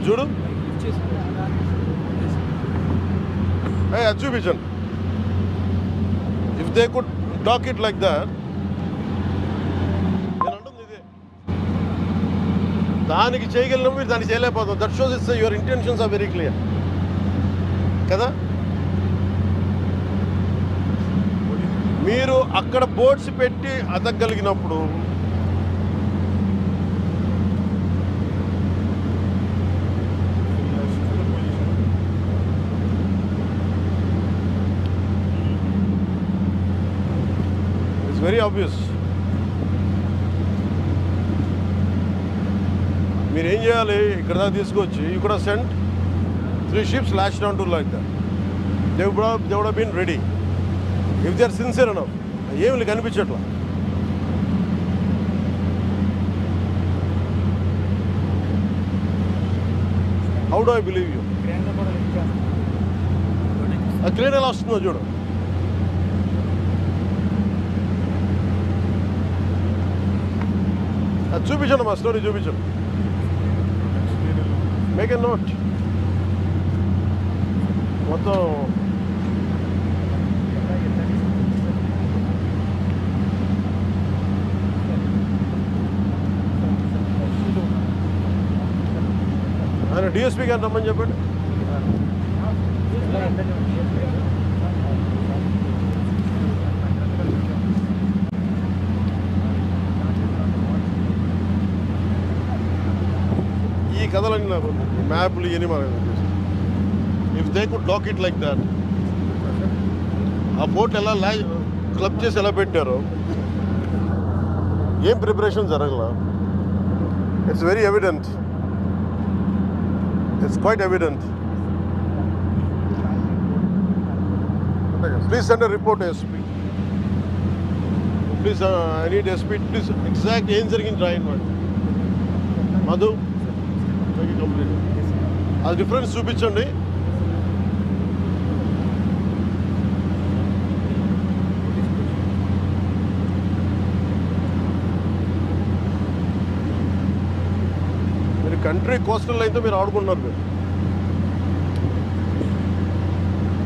చూడు అది చూపించండి. If they could dock it like that, నేను అంటుంది ఇదే. దానికి చేయగలిగిన మీరు దానికి చేయలేకపోతాం. That shows it's your intentions are very clear కదా. మీరు అక్కడ బోర్డ్స్ పెట్టి అతగలిగినప్పుడు ఇట్స్ వెరీ ఆబ్వియస్. మీరు ఏం చేయాలి, ఇక్కడ దాకా తీసుకొచ్చి you could have cent 3 ships lashed down to like that. They would have been ready if they are sincere enough. ఏమి కనిపించట్లా. How do I believe you? ఆ క్రేన్ ఎలా వస్తుందో చూడు. అది చూపించండి, మా స్టోరీ చూపించండి. Make a note. మొత్తం ఆయన డిఎస్పీ గారిని రమ్మని చెప్పండి. ఈ కథలన్నీ నాకు మ్యాప్లు ఇవన్నీ మనకు if they could dock it like that, ఆ బోట్ ఎలా క్లబ్ చేసి ఎలా పెట్టారో, ఏం ప్రిపరేషన్ జరగల. It's very evident. It's quite evident. Please send a report to SP. Please, I need SP. Please, exact answer in join one. Madhu, make it complete. As difference చూపించండి. మీరు country coastal లైన్తో మీరు ఆడుకుంటున్నారు. మీరు